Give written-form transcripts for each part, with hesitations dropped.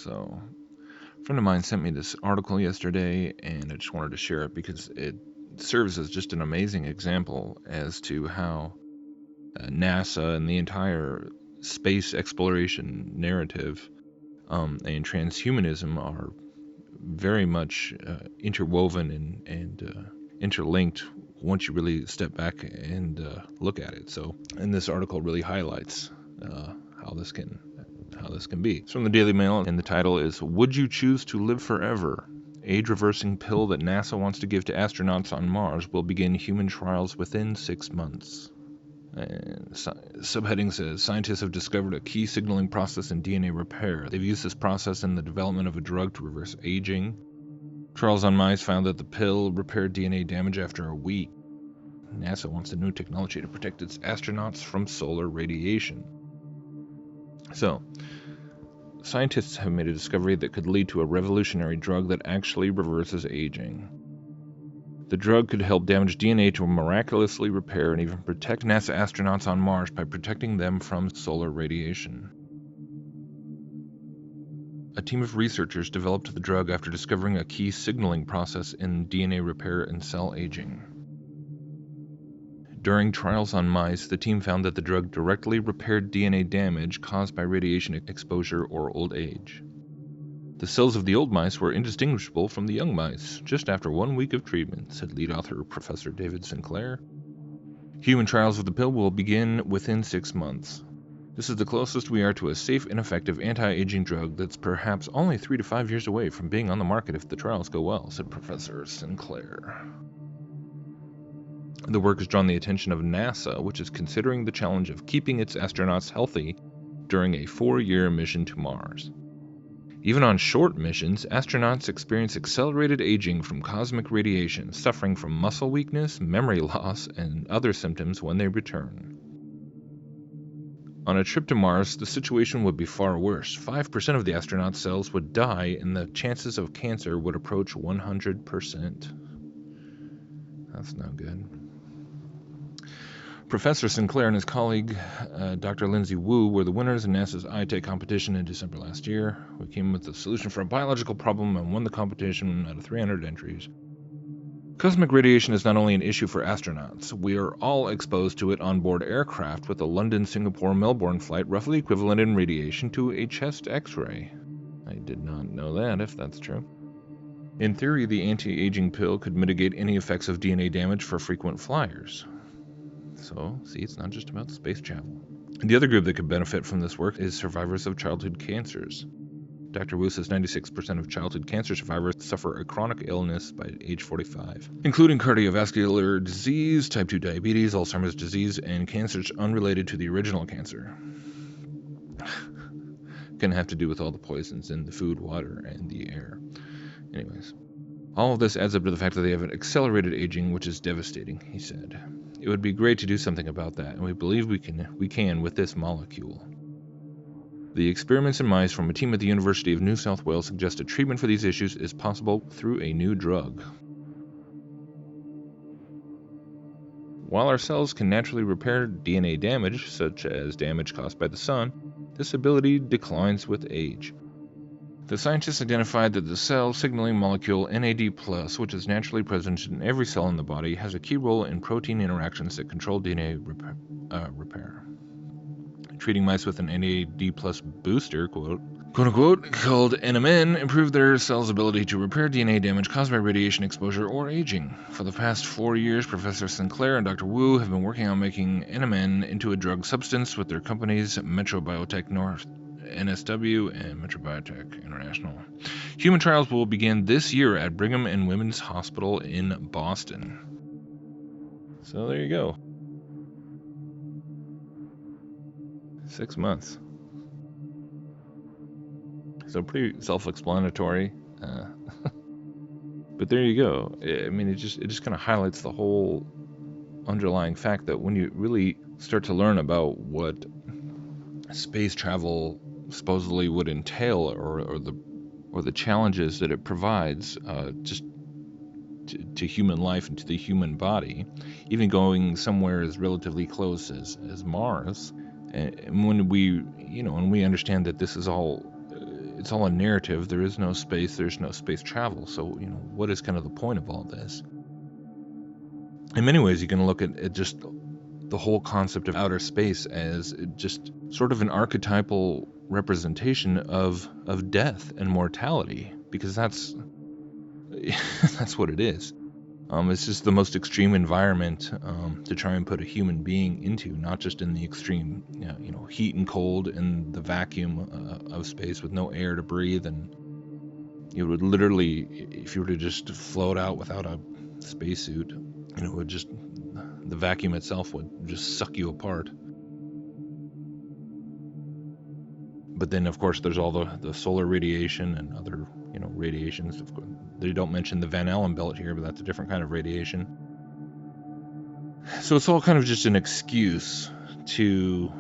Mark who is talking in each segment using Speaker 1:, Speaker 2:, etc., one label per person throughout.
Speaker 1: So, a friend of mine sent me this article yesterday, and I just wanted to share it because it serves as just an amazing example as to how NASA and the entire space exploration narrative and transhumanism are very much interwoven and interlinked once you really step back and look at it. So, and this article really highlights how this can be. It's from the Daily Mail, and the title is "Would You Choose to Live Forever? Age-reversing pill that NASA wants to give to astronauts on Mars will begin human trials within 6 months." And subheading says, scientists have discovered a key signaling process in DNA repair. They've used this process in the development of a drug to reverse aging. Trials on mice found that the pill repaired DNA damage after a week. NASA wants a new technology to protect its astronauts from solar radiation. So, scientists have made a discovery that could lead to a revolutionary drug that actually reverses aging. The drug could help damaged DNA to miraculously repair and even protect NASA astronauts on Mars by protecting them from solar radiation. A team of researchers developed the drug after discovering a key signaling process in DNA repair and cell aging. During trials on mice, the team found that the drug directly repaired DNA damage caused by radiation exposure or old age. The cells of the old mice were indistinguishable from the young mice just after 1 week of treatment, said lead author Professor David Sinclair. Human trials of the pill will begin within 6 months. This is the closest we are to a safe and effective anti-aging drug that's perhaps only 3 to 5 years away from being on the market if the trials go well, said Professor Sinclair. The work has drawn the attention of NASA, which is considering the challenge of keeping its astronauts healthy during a 4-year mission to Mars. Even on short missions, astronauts experience accelerated aging from cosmic radiation, suffering from muscle weakness, memory loss, and other symptoms when they return. On a trip to Mars, the situation would be far worse. 5% of the astronauts' cells would die, and the chances of cancer would approach 100%. That's no good. Professor Sinclair and his colleague, Dr. Lindsay Wu, were the winners in NASA's iTech competition in December last year. We came with a solution for a biological problem and won the competition out of 300 entries. Cosmic radiation is not only an issue for astronauts. We are all exposed to it on board aircraft, with a London, Singapore, Melbourne flight roughly equivalent in radiation to a chest X-ray. I did not know that, if that's true. In theory, the anti-aging pill could mitigate any effects of DNA damage for frequent flyers. So, see, it's not just about space travel. The other group that could benefit from this work is survivors of childhood cancers. Dr. Wu says 96% of childhood cancer survivors suffer a chronic illness by age 45, including cardiovascular disease, type 2 diabetes, Alzheimer's disease, and cancers unrelated to the original cancer. Gonna have to do with all the poisons in the food, water, and the air. Anyways, all of this adds up to the fact that they have an accelerated aging, which is devastating, he said. It would be great to do something about that, and we believe we can with this molecule. The experiments in mice from a team at the University of New South Wales suggest a treatment for these issues is possible through a new drug. While our cells can naturally repair DNA damage, such as damage caused by the sun, this ability declines with age. The scientists identified that the cell signaling molecule NAD+, which is naturally present in every cell in the body, has a key role in protein interactions that control DNA repair. Treating mice with an NAD+ booster, quote-unquote, called NMN, improved their cells' ability to repair DNA damage caused by radiation exposure or aging. For the past 4 years, Professor Sinclair and Dr. Wu have been working on making NMN into a drug substance with their companies Metro Biotech North, NSW, and Metro Biotech International. Human trials will begin this year at Brigham and Women's Hospital in Boston. So there you go. 6 months. So pretty self-explanatory. But there you go. I mean, it just kind of highlights the whole underlying fact that when you really start to learn about what space travel supposedly would entail, or the challenges that it provides, just to human life and to the human body, even going somewhere as relatively close as Mars. And when we understand that this is all it's all a narrative. There is no space, there's no space travel. So, what is kind of the point of all this? In many ways, you can look at just the whole concept of outer space as just sort of an archetypal representation of death and mortality, because that's that's what it is. It's just the most extreme environment to try and put a human being into, not just in the extreme, heat and cold and the vacuum of space with no air to breathe, and it would literally, if you were to just float out without a spacesuit, it would just, the vacuum itself would just suck you apart. But then, of course, there's all the solar radiation and other, radiations. Of course, they don't mention the Van Allen belt here, but that's a different kind of radiation. So it's all kind of just an excuse to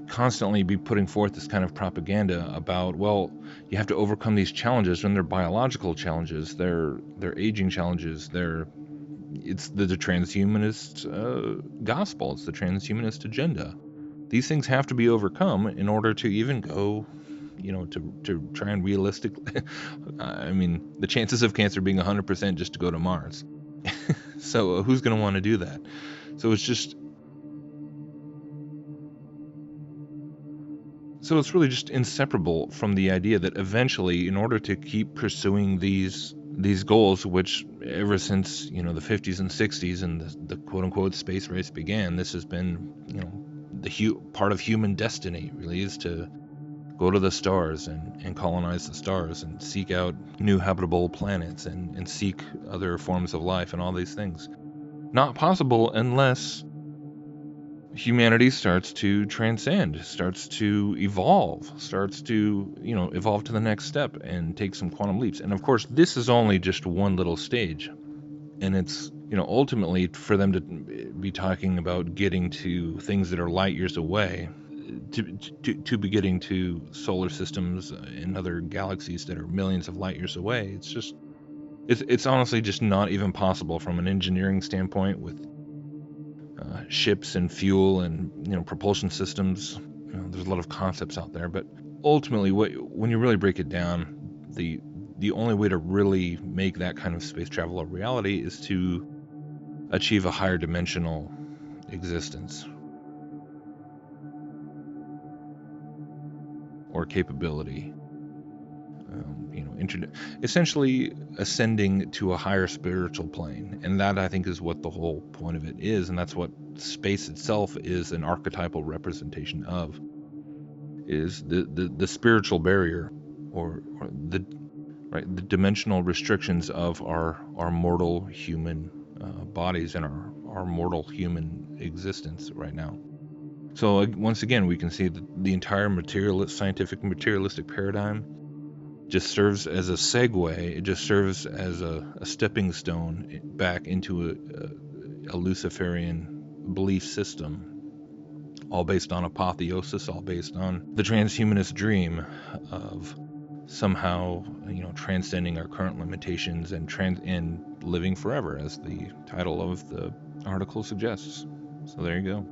Speaker 1: constantly be putting forth this kind of propaganda about, well, you have to overcome these challenges, when they're biological challenges, they're aging challenges, it's the transhumanist gospel, it's the transhumanist agenda. These things have to be overcome in order to even go, to try and realistically, I mean, the chances of cancer being 100% just to go to Mars. So who's going to want to do that? So it's really just inseparable from the idea that eventually, in order to keep pursuing these goals, which ever since, the 50s and 60s and the quote-unquote space race began, this has been, the part of human destiny, really, is to go to the stars and colonize the stars and seek out new habitable planets and seek other forms of life and all these things. Not possible unless humanity starts to transcend, starts to evolve, starts to, evolve to the next step and take some quantum leaps. And of course, this is only just one little stage. And it's, ultimately, for them to be talking about getting to things that are light years away, to be getting to solar systems and other galaxies that are millions of light years away, it's honestly just not even possible from an engineering standpoint, with ships and fuel and propulsion systems. There's a lot of concepts out there, but ultimately, when you really break it down, the only way to really make that kind of space travel a reality is to achieve a higher dimensional existence or capability. Essentially ascending to a higher spiritual plane. And that, I think, is what the whole point of it is, and that's what space itself is an archetypal representation of, is the spiritual barrier, or the dimensional restrictions of our mortal human bodies and our mortal human existence right now. So once again, we can see that the entire scientific materialistic paradigm just serves as a segue. It just serves as a stepping stone back into a Luciferian belief system, all based on apotheosis, all based on the transhumanist dream of somehow, transcending our current limitations and living forever, as the title of the article suggests. So there you go.